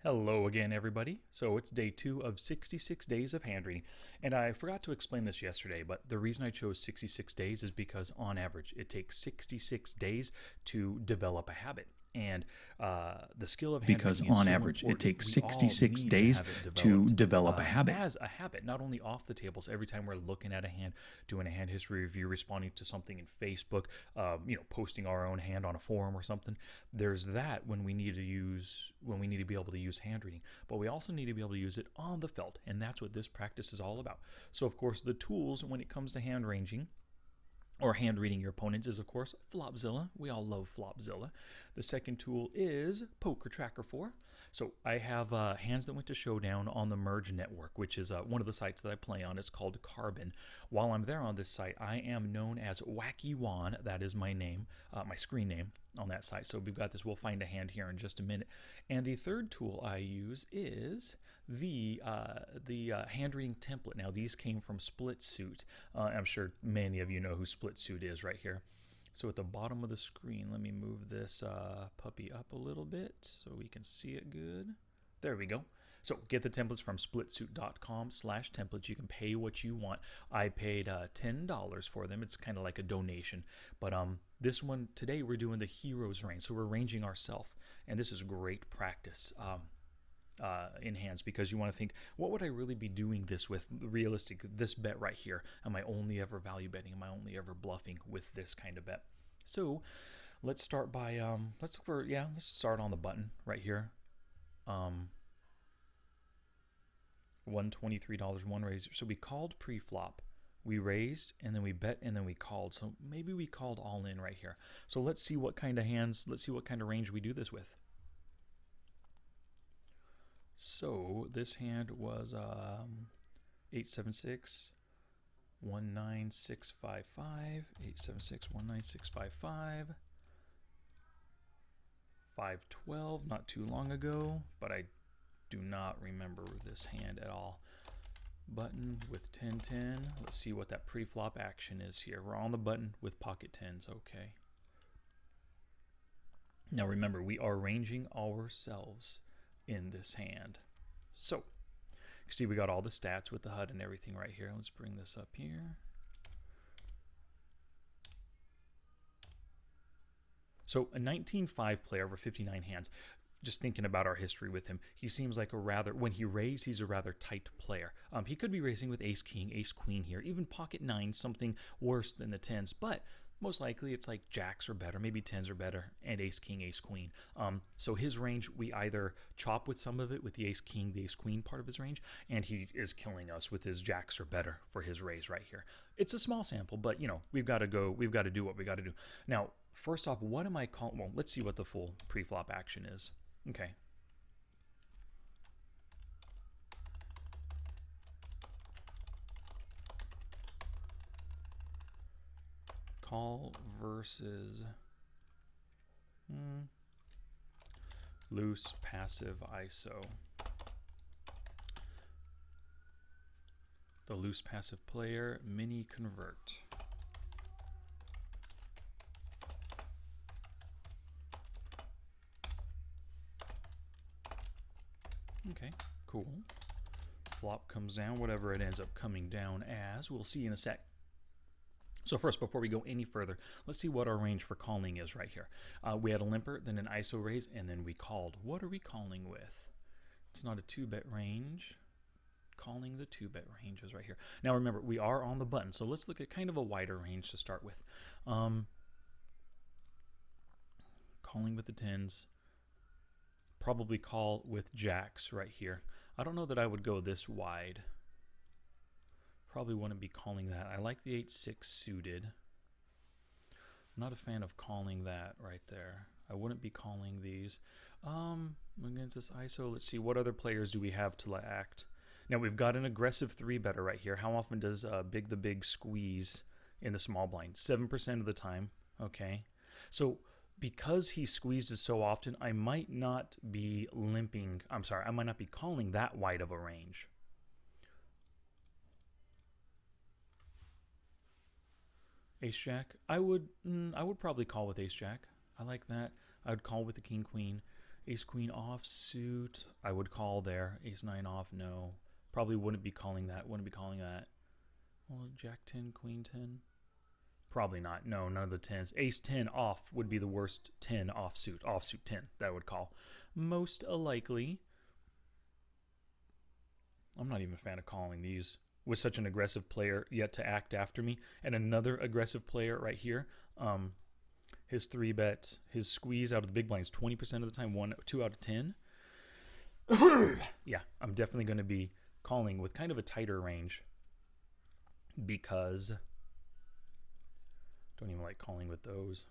Hello again, everybody. So it's day 2 of 66 days of hand reading. And I forgot to explain this yesterday, but the reason I chose 66 days is because on average it takes 66 days to develop a habit. And the skill of hand Because reading is on so average it important. takes We all 66 need days to have it to developed develop a habit. as a habit, not only off the tables. Every time we're looking at a hand, doing a hand history review, responding to something in Facebook, posting our own hand on a forum or something. There's that when we need to be able to use hand reading, but we also need to be able to use it on the felt, and that's what this practice is all about. So, of course, the tools when it comes to hand ranging or hand reading your opponents is, of course, Flopzilla. We all love Flopzilla. The second tool is Poker Tracker 4. So I have hands that went to Showdown on the Merge Network, which is one of the sites that I play on. It's called Carbon. While I'm there on this site, I am known as Wacky Juan. That is my name, my screen name on that site. So we've got this. We'll find a hand here in just a minute. And the third tool I use is the hand reading template. Now these came from Split Suit. I'm sure many of you know who Split Suit is right here. So at the bottom of the screen, let me move this puppy up a little bit so we can see it good. There we go. So get the templates from splitsuit.com/templates. You can pay what you want. I paid $10 for them. It's kind of like a donation. But this one today we're doing the Heroes range. So we're ranging ourselves, and this is great practice. In hands, because you want to think, what would I really be doing this with? Realistic, this bet right here. Am I only ever value betting? Am I only ever bluffing with this kind of bet? So let's start by let's start on the button right here. $123 one raise. So we called pre-flop. We raised, and then we bet, and then we called. So maybe we called all in right here. So let's see what kind of hands, let's see what kind of range we do this with. So this hand was 876 19655, 876 19655, 512 not too long ago, but I do not remember this hand at all. Button with 1010. Let's see what that pre-flop action is here. We're on the button with pocket tens. Okay. Now remember, we are ranging ourselves in this hand. So you see we got all the stats with the HUD and everything right here. Let's bring this up here. So a 19-5 player over 59 hands. Just thinking about our history with him, he seems like when he raises, he's a rather tight player. He could be raising with ace king, ace queen here, even pocket nine, something worse than the tens, but most likely it's like jacks are better, maybe tens are better, and ace king, ace queen. So his range, we either chop with some of it with the ace king, the ace queen part of his range, and he is killing us with his jacks are better for his raise right here. It's a small sample, but we've got to do what we got to do. Now, first off, what am I calling? Well, let's see what the full pre-flop action is. Okay. Call versus loose passive ISO. The loose passive player mini convert. Okay, cool. Flop comes down, whatever it ends up coming down as. We'll see in a sec. So first, before we go any further, let's see what our range for calling is right here. We had a limper, then an ISO raise, and then we called. What are we calling with? It's not a 2-bet range. Calling the 2-bet range is right here. Now remember, we are on the button, so let's look at kind of a wider range to start with. Calling with the tens. Probably call with jacks right here. I don't know that I would go this wide. Probably wouldn't be calling that. I like the 8-6 suited. I'm not a fan of calling that right there. I wouldn't be calling these. Against this ISO, let's see, what other players do we have to act? Now we've got an aggressive 3-better right here. How often does the big squeeze in the small blind? 7% of the time. Okay. So because he squeezes so often, I might not be I might not be calling that wide of a range. Ace Jack, I would probably call with Ace Jack. I like that. I would call with the King Queen. Ace queen offsuit, I would call there. Ace 9 off, no. Probably wouldn't be calling that. Well, Jack 10, Queen 10. Probably not. No, none of the 10s. Ace 10 off would be the worst 10 offsuit. Offsuit 10, that would call. Most likely. I'm not even a fan of calling these with such an aggressive player yet to act after me. And another aggressive player right here. His 3-bet, his squeeze out of the big blinds 20% of the time, 2 out of 10. Yeah, I'm definitely going to be calling with kind of a tighter range because don't even like calling with those.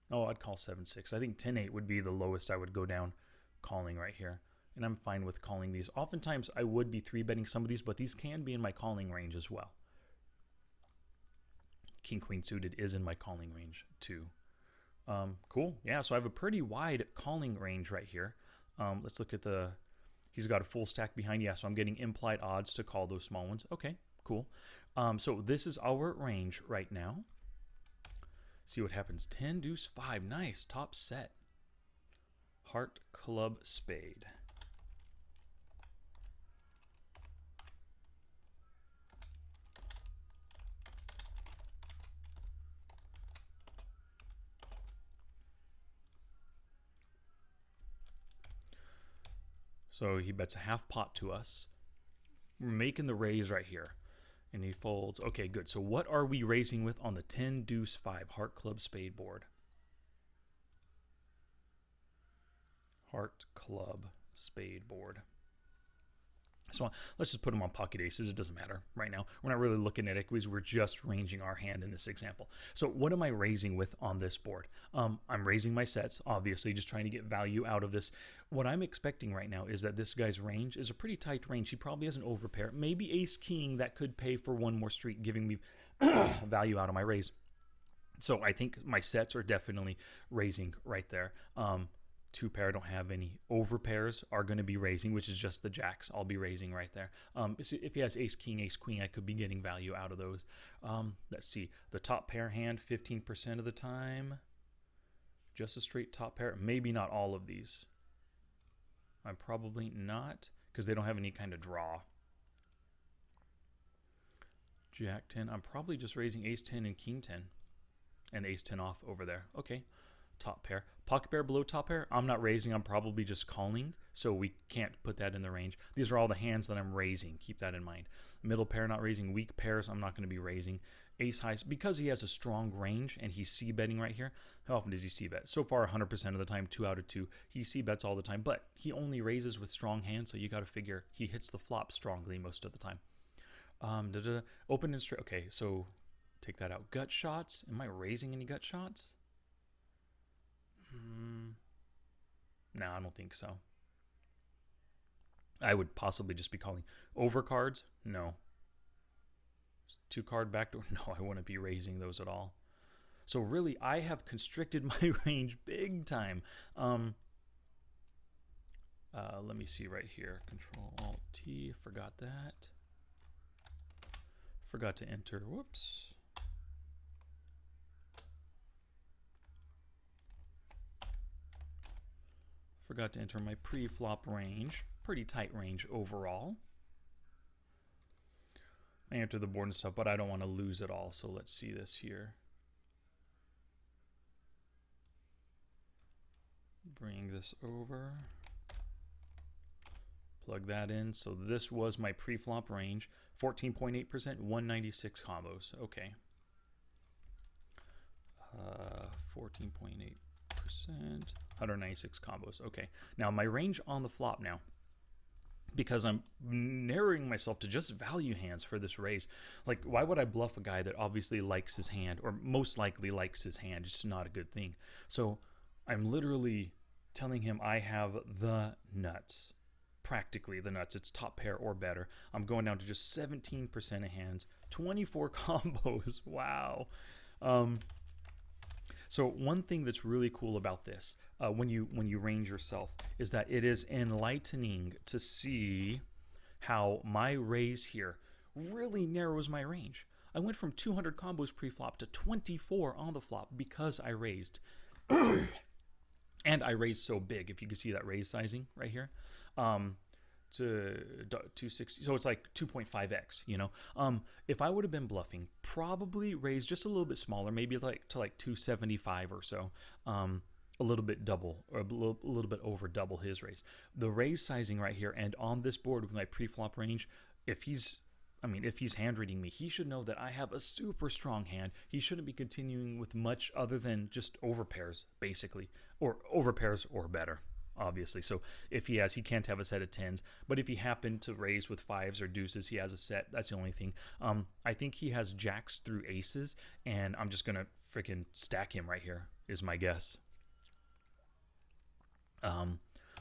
Oh, I'd call 7-6. I think 10-8 would be the lowest I would go down calling right here. And I'm fine with calling these. Oftentimes I would be 3-betting some of these, but these can be in my calling range as well. King Queen suited is in my calling range too. Cool. Yeah, so I have a pretty wide calling range right here. Let's look at he's got a full stack behind. Yeah, so I'm getting implied odds to call those small ones. Okay, cool. So this is our range right now. See what happens. 10, deuce, 5. Nice. Top set. Heart, club, spade. So he bets a half pot to us. We're making the raise right here. And he folds. Okay, good. So what are we raising with on the 10, deuce, 5 heart, club, spade board? Heart, club, spade board. So let's just put them on pocket aces. It doesn't matter right now. We're not really looking at equities. We're just ranging our hand in this example. So what am I raising with on this board? I'm raising my sets, obviously, just trying to get value out of this. What I'm expecting right now is that this guy's range is a pretty tight range. He probably has an overpair. Maybe ace king that could pay for one more street, giving me value out of my raise. So I think my sets are definitely raising right there. 2 pair, I don't have any. Over pairs are going to be raising, which is just the jacks. I'll be raising right there. If he has ace, king, ace, queen, I could be getting value out of those. Let's see. The top pair hand, 15% of the time. Just a straight top pair. Maybe not all of these. I'm probably not, because they don't have any kind of draw. Jack 10. I'm probably just raising ace 10 and king 10. And ace 10 off over there. Okay. Top pair. Pocket pair below top pair, I'm not raising. I'm probably just calling, so we can't put that in the range. These are all the hands that I'm raising. Keep that in mind. Middle pair, not raising. Weak pairs, I'm not going to be raising. Ace high, because he has a strong range and he's c-betting right here. How often does he c-bet? So far, 100% of the time, 2 out of 2. He c-bets all the time, but he only raises with strong hands, so you got to figure he hits the flop strongly most of the time. Open and straight. Okay, so take that out. Gut shots. Am I raising any gut shots? No, I don't think so. I would possibly just be calling. Over cards? No. 2 card backdoor? No, I wouldn't be raising those at all. So really, I have constricted my range big time. Let me see right here. Control-Alt-T. Forgot that. Forgot to enter. Whoops. Forgot to enter my pre-flop range. Pretty tight range overall. I enter the board and stuff, but I don't want to lose it all. So let's see this here. Bring this over. Plug that in. So this was my pre-flop range. 14.8%, 196 combos. Okay. 14.8%. 196 combos. Okay. Now my range on the flop now, because I'm narrowing myself to just value hands for this raise. Like, why would I bluff a guy that obviously likes his hand, or most likely likes his hand? It's not a good thing. So I'm literally telling him I have the nuts. Practically the nuts. It's top pair or better. I'm going down to just 17% of hands. 24 combos. Wow. So one thing that's really cool about this, when you range yourself, is that it is enlightening to see how my raise here really narrows my range. I went from 200 combos pre-flop to 24 on the flop because I raised. And I raised so big, if you can see that raise sizing right here, um, to 260. So it's like 2.5x, you know. If I would have been bluffing, probably raise just a little bit smaller, maybe like to like 275 or so. A little bit double, or a little bit over double his raise. The raise sizing right here, and on this board with my pre-flop range, if he's hand reading me, he should know that I have a super strong hand. He shouldn't be continuing with much other than just overpairs, basically, or overpairs or better, obviously. So if he can't have a set of tens. But if he happened to raise with fives or deuces, he has a set. That's the only thing. I think he has jacks through aces, and I'm just gonna freaking stack him right here, is my guess.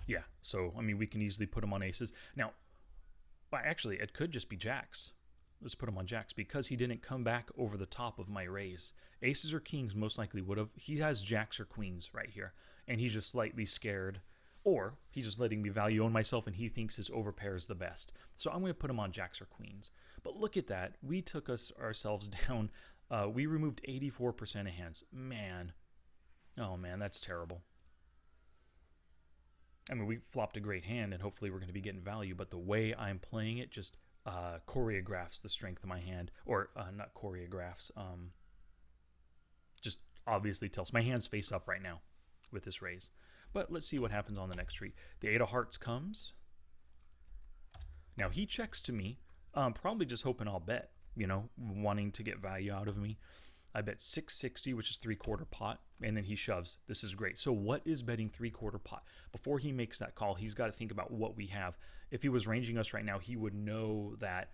Yeah, so, I mean, we can easily put him on aces. Now, well, actually, it could just be jacks. Let's put him on jacks because he didn't come back over the top of my raise. Aces or kings most likely would have. He has jacks or queens right here, and he's just slightly scared. Or he's just letting me value own myself, and he thinks his overpair is the best. So I'm going to put him on jacks or queens. But look at that. We took ourselves down. We removed 84% of hands. Man. Oh, man, that's terrible. I mean, we flopped a great hand, and hopefully we're going to be getting value, but the way I'm playing it just choreographs the strength of my hand, or not choreographs, just obviously tells. My hand's face up right now with this raise. But let's see what happens on the next tree. The 8 of hearts comes. Now he checks to me, probably just hoping I'll bet, you know, wanting to get value out of me. I bet 660, which is 3/4 pot, and then he shoves. This is great. So what is betting 3/4 pot? Before he makes that call, he's got to think about what we have. If he was ranging us right now, he would know that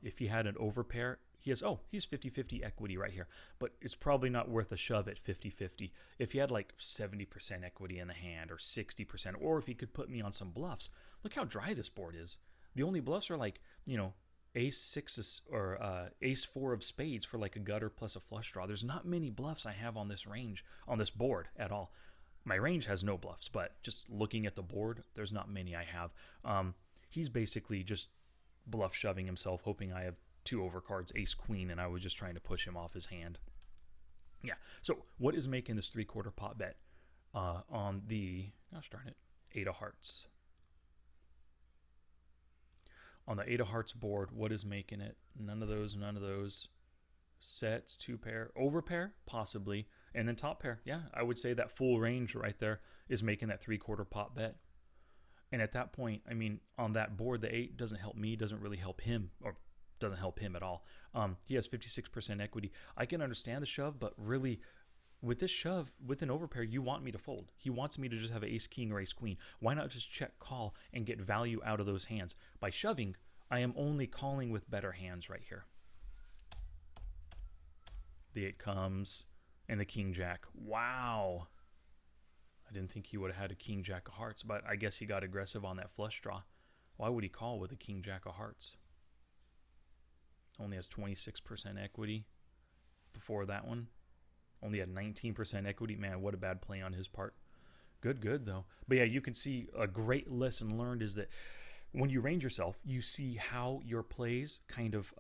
if he had an overpair, he's 50-50 equity right here. But it's probably not worth a shove at 50-50. If he had like 70% equity in the hand, or 60%, or if he could put me on some bluffs. Look how dry this board is. The only bluffs are like, you know, ace 6 or ace 4 of spades for like a gutter plus a flush draw. There's not many bluffs I have on this range, on this board at all. My range has no bluffs, but just looking at the board, there's not many I have. He's basically just bluff shoving himself, hoping I have 2 overcards, ace queen, and I was just trying to push him off his hand. Yeah, so what is making this 3/4 pot bet on the, gosh darn it, 8 of hearts? On the 8 of hearts board, what is making it? None of those. Sets, 2 pair. Overpair, possibly. And then top pair. Yeah, I would say that full range right there is making that 3/4 pot bet. And at that point, I mean, on that board, the 8 doesn't help me, doesn't really help him, or doesn't help him at all. He has 56% equity. I can understand the shove, but really, with this shove, with an overpair, you want me to fold. He wants me to just have an ace king or ace queen. Why not just check call and get value out of those hands? By shoving, I am only calling with better hands right here. The 8 comes, and the king jack. Wow. I didn't think he would have had a king jack of hearts, but I guess he got aggressive on that flush draw. Why would he call with a king jack of hearts? Only has 26% equity before that one. Only had 19% equity. Man, what a bad play on his part. Good, though. But yeah, you can see a great lesson learned is that when you range yourself, you see how your plays kind of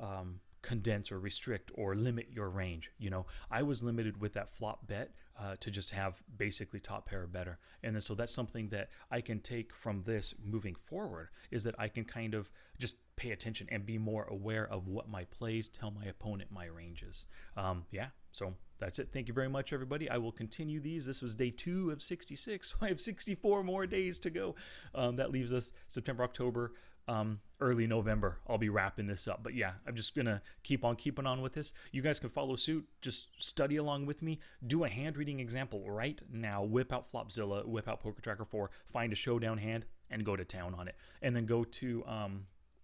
condense or restrict or limit your range. You know, I was limited with that flop bet to just have basically top pair or better. And then so that's something that I can take from this moving forward, is that I can kind of just pay attention and be more aware of what my plays tell my opponent my ranges. Yeah, so that's it. Thank you very much, everybody. I will continue these. This was day 2 of 66. I have 64 more days to go. That leaves us September, October, early November. I'll be wrapping this up. But yeah, I'm just going to keep on keeping on with this. You guys can follow suit. Just study along with me. Do a hand reading example right now. Whip out Flopzilla, whip out Poker Tracker 4, find a showdown hand, and go to town on it. And then go to...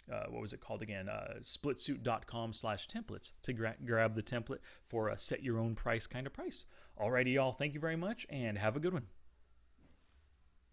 what was it called again? Splitsuit.com/templates to grab the template for a set your own price kind of price. Alrighty, y'all. Thank you very much and have a good one.